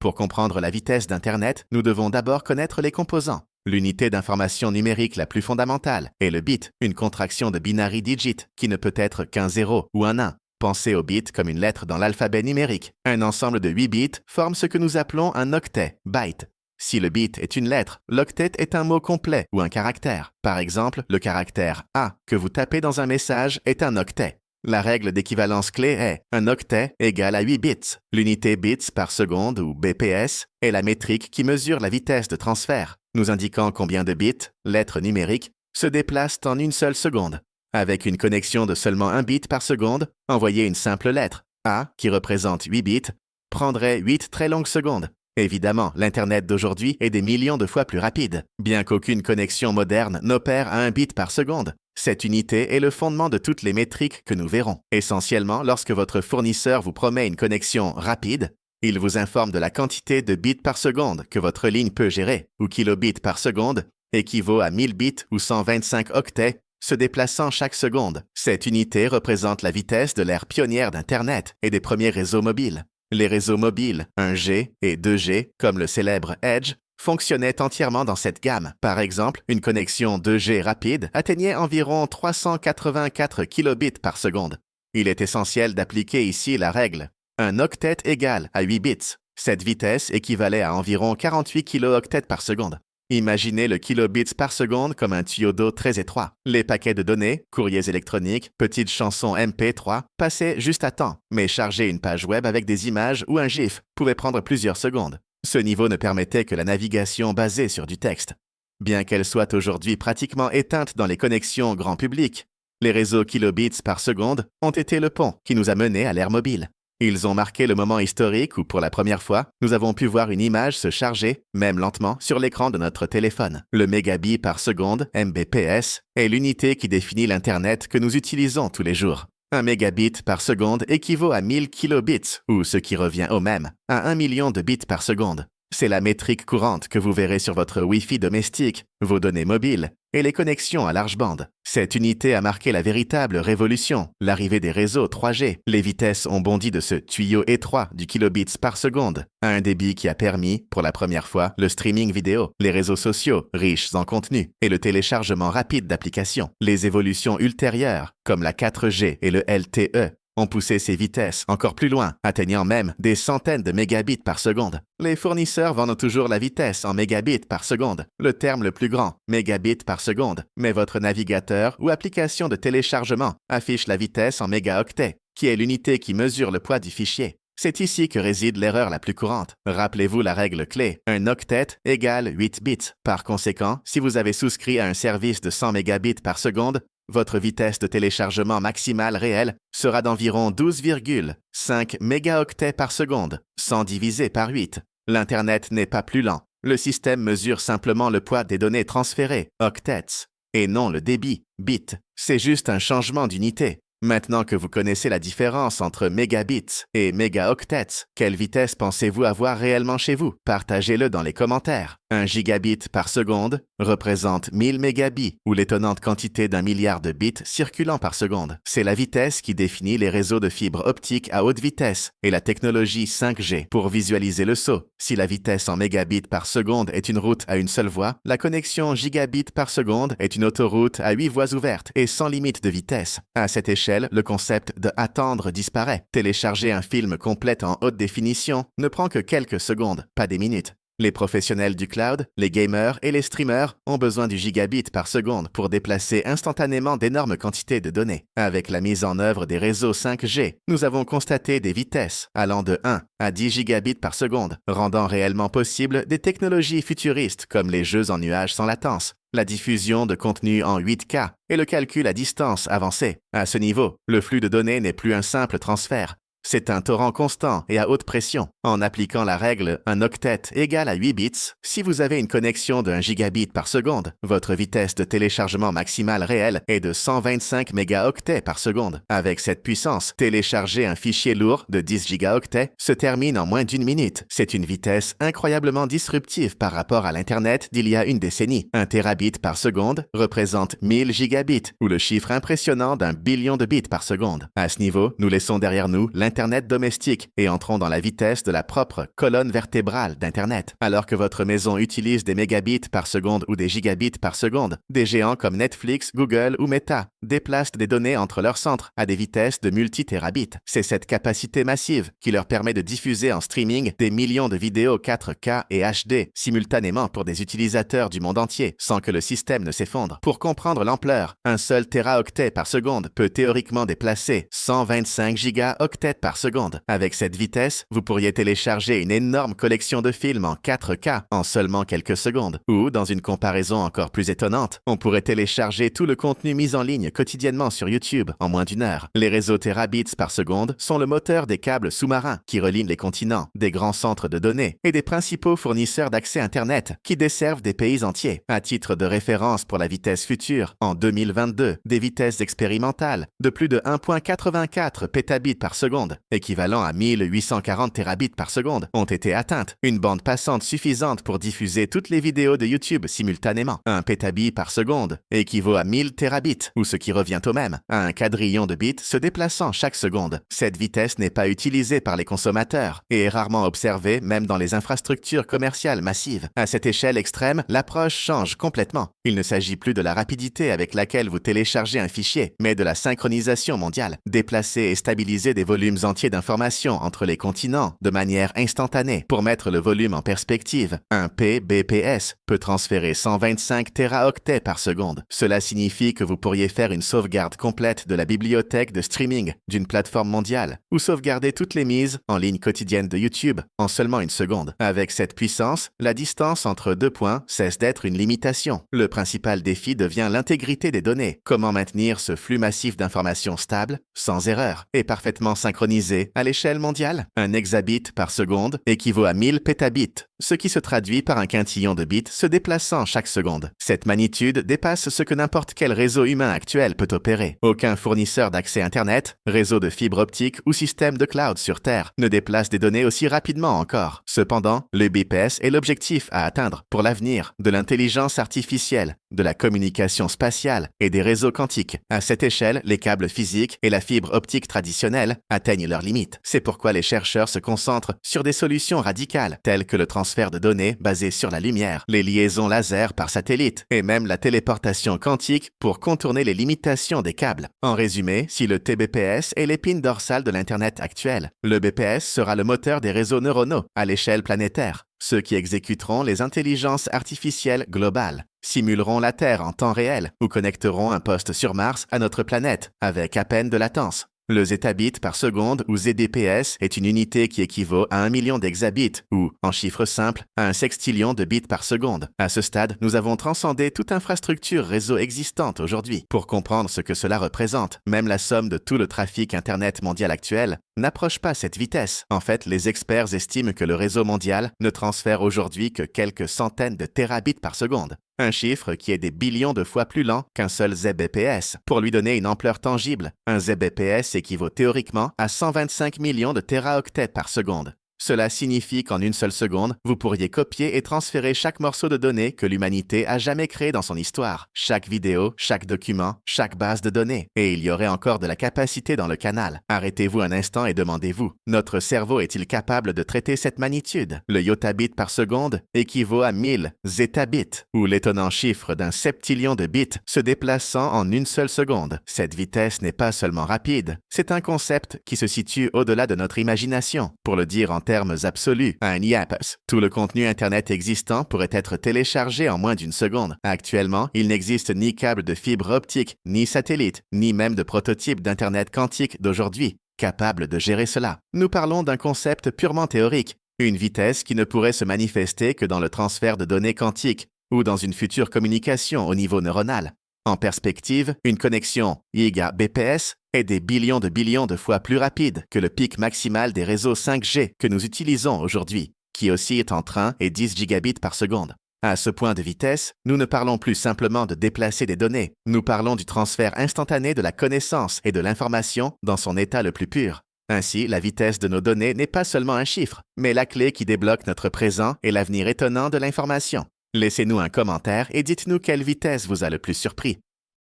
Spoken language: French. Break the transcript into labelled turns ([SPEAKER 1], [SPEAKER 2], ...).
[SPEAKER 1] Pour comprendre la vitesse d'Internet, nous devons d'abord connaître les composants. L'unité d'information numérique la plus fondamentale est le bit, une contraction de binary digit qui ne peut être qu'un 0 ou un 1. Pensez au bit comme une lettre dans l'alphabet numérique. Un ensemble de 8 bits forme ce que nous appelons un octet, byte. Si le bit est une lettre, l'octet est un mot complet ou un caractère. Par exemple, le caractère A que vous tapez dans un message est un octet. La règle d'équivalence clé est un octet égale à 8 bits. L'unité bits par seconde ou BPS est la métrique qui mesure la vitesse de transfert, nous indiquant combien de bits, lettres numériques, se déplacent en une seule seconde. Avec une connexion de seulement 1 bit par seconde, envoyer une simple lettre, A, qui représente 8 bits, prendrait 8 très longues secondes. Évidemment, l'Internet d'aujourd'hui est des millions de fois plus rapide, bien qu'aucune connexion moderne n'opère à 1 bit par seconde. Cette unité est le fondement de toutes les métriques que nous verrons. Essentiellement, lorsque votre fournisseur vous promet une connexion rapide, il vous informe de la quantité de bits par seconde que votre ligne peut gérer, ou kilobits par seconde, équivaut à 1000 bits ou 125 octets, se déplaçant chaque seconde. Cette unité représente la vitesse de l'ère pionnière d'Internet et des premiers réseaux mobiles. Les réseaux mobiles 1G et 2G, comme le célèbre Edge, fonctionnaient entièrement dans cette gamme. Par exemple, une connexion 2G rapide atteignait environ 384 kilobits par seconde. Il est essentiel d'appliquer ici la règle. Un octet égale à 8 bits. Cette vitesse équivalait à environ 48 kilooctets par seconde. Imaginez le kilobits par seconde comme un tuyau d'eau très étroit. Les paquets de données, courriers électroniques, petites chansons MP3 passaient juste à temps, mais charger une page web avec des images ou un GIF pouvait prendre plusieurs secondes. Ce niveau ne permettait que la navigation basée sur du texte. Bien qu'elle soit aujourd'hui pratiquement éteinte dans les connexions grand public, les réseaux kilobits par seconde ont été le pont qui nous a menés à l'ère mobile. Ils ont marqué le moment historique où, pour la première fois, nous avons pu voir une image se charger, même lentement, sur l'écran de notre téléphone. Le mégabit par seconde, Mbps, est l'unité qui définit l'Internet que nous utilisons tous les jours. Un mégabit par seconde équivaut à 1000 kilobits, ou ce qui revient au même, à 1 million de bits par seconde. C'est la métrique courante que vous verrez sur votre Wi-Fi domestique, vos données mobiles et les connexions à large bande. Cette unité a marqué la véritable révolution, l'arrivée des réseaux 3G. Les vitesses ont bondi de ce tuyau étroit du kilobits par seconde à un débit qui a permis, pour la première fois, le streaming vidéo, les réseaux sociaux riches en contenu et le téléchargement rapide d'applications. Les évolutions ultérieures, comme la 4G et le LTE, ont poussé ces vitesses encore plus loin, atteignant même des centaines de mégabits par seconde. Les fournisseurs vendent toujours la vitesse en mégabits par seconde, le terme le plus grand, mégabits par seconde, mais votre navigateur ou application de téléchargement affiche la vitesse en mégaoctets, qui est l'unité qui mesure le poids du fichier. C'est ici que réside l'erreur la plus courante. Rappelez-vous la règle clé, un octet égale 8 bits. Par conséquent, si vous avez souscrit à un service de 100 mégabits par seconde, votre vitesse de téléchargement maximale réelle sera d'environ 12,5 mégaoctets par seconde, 100 divisé par 8. L'Internet n'est pas plus lent. Le système mesure simplement le poids des données transférées, octets, et non le débit, bits. C'est juste un changement d'unité. Maintenant que vous connaissez la différence entre mégabits et mégaoctets, quelle vitesse pensez-vous avoir réellement chez vous? Partagez-le dans les commentaires. 1 gigabit par seconde représente 1000 mégabits ou l'étonnante quantité d'1 milliard de bits circulant par seconde. C'est la vitesse qui définit les réseaux de fibres optiques à haute vitesse et la technologie 5G. Pour visualiser le saut, si la vitesse en mégabits par seconde est une route à une seule voie, la connexion gigabit par seconde est une autoroute à 8 voies ouvertes et sans limite de vitesse. À cette échelle, le concept de attendre disparaît. Télécharger un film complet en haute définition ne prend que quelques secondes, pas des minutes. Les professionnels du cloud, les gamers et les streamers ont besoin du gigabit par seconde pour déplacer instantanément d'énormes quantités de données. Avec la mise en œuvre des réseaux 5G, nous avons constaté des vitesses allant de 1 à 10 gigabits par seconde, rendant réellement possible des technologies futuristes comme les jeux en nuage sans latence, la diffusion de contenu en 8K et le calcul à distance avancé. À ce niveau, le flux de données n'est plus un simple transfert. C'est un torrent constant et à haute pression. En appliquant la règle un octet égale à 8 bits, si vous avez une connexion de 1 gigabit par seconde, votre vitesse de téléchargement maximale réelle est de 125 mégaoctets par seconde. Avec cette puissance, télécharger un fichier lourd de 10 gigaoctets se termine en moins d'1 minute. C'est une vitesse incroyablement disruptive par rapport à l'Internet d'il y a une décennie. 1 terabit par seconde représente 1000 gigabits, ou le chiffre impressionnant d'1 billion de bits par seconde. À ce niveau, nous laissons derrière nous l'Internet domestique et entrons dans la vitesse de la propre colonne vertébrale d'Internet. Alors que votre maison utilise des mégabits par seconde ou des gigabits par seconde, des géants comme Netflix, Google ou Meta déplacent des données entre leurs centres à des vitesses de multi-térabits. C'est cette capacité massive qui leur permet de diffuser en streaming des millions de vidéos 4K et HD simultanément pour des utilisateurs du monde entier sans que le système ne s'effondre. Pour comprendre l'ampleur, un seul téraoctet par seconde peut théoriquement déplacer 125 gigaoctets par seconde. Avec cette vitesse, vous pourriez télécharger une énorme collection de films en 4K en seulement quelques secondes. Ou, dans une comparaison encore plus étonnante, on pourrait télécharger tout le contenu mis en ligne quotidiennement sur YouTube en moins d'1 heure. Les réseaux terabits par seconde sont le moteur des câbles sous-marins qui relient les continents, des grands centres de données et des principaux fournisseurs d'accès Internet qui desservent des pays entiers. À titre de référence pour la vitesse future, en 2022, des vitesses expérimentales de plus de 1.84 pétabits par seconde, équivalent à 1840 terabits par seconde, ont été atteintes. Une bande passante suffisante pour diffuser toutes les vidéos de YouTube simultanément. 1 pétabit par seconde équivaut à 1000 terabits, ou ce qui revient au même, à un quadrillion de bits se déplaçant chaque seconde. Cette vitesse n'est pas utilisée par les consommateurs et est rarement observée même dans les infrastructures commerciales massives. À cette échelle extrême, l'approche change complètement. Il ne s'agit plus de la rapidité avec laquelle vous téléchargez un fichier, mais de la synchronisation mondiale. Déplacer et stabiliser des volumes entiers d'informations entre les continents de manière instantanée. Pour mettre le volume en perspective, un PBPS peut transférer 125 téraoctets par seconde. Cela signifie que vous pourriez faire une sauvegarde complète de la bibliothèque de streaming d'une plateforme mondiale ou sauvegarder toutes les mises en ligne quotidiennes de YouTube en seulement 1 seconde. Avec cette puissance, la distance entre 2 points cesse d'être une limitation. Le principal défi devient l'intégrité des données. Comment maintenir ce flux massif d'informations stable, sans erreur et parfaitement synchronisé à l'échelle mondiale? Un hexabit par seconde équivaut à 1000 pétabits, ce qui se traduit par un quintillon de bits se déplaçant chaque seconde. Cette magnitude dépasse ce que n'importe quel réseau humain actuel peut opérer. Aucun fournisseur d'accès Internet, réseau de fibre optique ou système de cloud sur Terre ne déplace des données aussi rapidement encore. Cependant, le BPS est l'objectif à atteindre pour l'avenir de l'intelligence artificielle, de la communication spatiale et des réseaux quantiques. À cette échelle, les câbles physiques et la fibre optique traditionnelle atteignent leurs limites. C'est pourquoi les chercheurs se concentrent sur des solutions radicales, telles que le transfert de données basé sur la lumière, les liaisons laser par satellite et même la téléportation quantique pour contourner les limitations des câbles. En résumé, si le TBPS est l'épine dorsale de l'Internet actuel, le BPS sera le moteur des réseaux neuronaux à l'échelle planétaire. Ceux qui exécuteront les intelligences artificielles globales, simuleront la Terre en temps réel ou connecteront un poste sur Mars à notre planète avec à peine de latence. Le zetabit par seconde ou ZBPS est une unité qui équivaut à 1 million d'hexabits ou, en chiffres simples, à un sextillion de bits par seconde. À ce stade, nous avons transcendé toute infrastructure réseau existante aujourd'hui. Pour comprendre ce que cela représente, même la somme de tout le trafic Internet mondial actuel n'approche pas cette vitesse. En fait, les experts estiment que le réseau mondial ne transfère aujourd'hui que quelques centaines de térabits par seconde. Un chiffre qui est des billions de fois plus lent qu'un seul ZBPS. Pour lui donner une ampleur tangible, un ZBPS équivaut théoriquement à 125 millions de téraoctets par seconde. Cela signifie qu'en 1 seule seconde, vous pourriez copier et transférer chaque morceau de données que l'humanité a jamais créé dans son histoire. Chaque vidéo, chaque document, chaque base de données. Et il y aurait encore de la capacité dans le canal. Arrêtez-vous un instant et demandez-vous, notre cerveau est-il capable de traiter cette magnitude? Le yotabit par seconde équivaut à 1000 zetabits, ou l'étonnant chiffre d'un septillion de bits se déplaçant en 1 seule seconde. Cette vitesse n'est pas seulement rapide, c'est un concept qui se situe au-delà de notre imagination. Pour le dire en termes absolus, un IAPS. Tout le contenu Internet existant pourrait être téléchargé en moins d'1 seconde. Actuellement, il n'existe ni câble de fibre optique, ni satellite, ni même de prototype d'Internet quantique d'aujourd'hui, capable de gérer cela. Nous parlons d'un concept purement théorique, une vitesse qui ne pourrait se manifester que dans le transfert de données quantiques ou dans une future communication au niveau neuronal. En perspective, une connexion gigabps est des billions de fois plus rapide que le pic maximal des réseaux 5G que nous utilisons aujourd'hui, qui oscille entre 1 et 10 gigabits par seconde. À ce point de vitesse, nous ne parlons plus simplement de déplacer des données, nous parlons du transfert instantané de la connaissance et de l'information dans son état le plus pur. Ainsi, la vitesse de nos données n'est pas seulement un chiffre, mais la clé qui débloque notre présent et l'avenir étonnant de l'information. Laissez-nous un commentaire et dites-nous quelle vitesse vous a le plus surpris.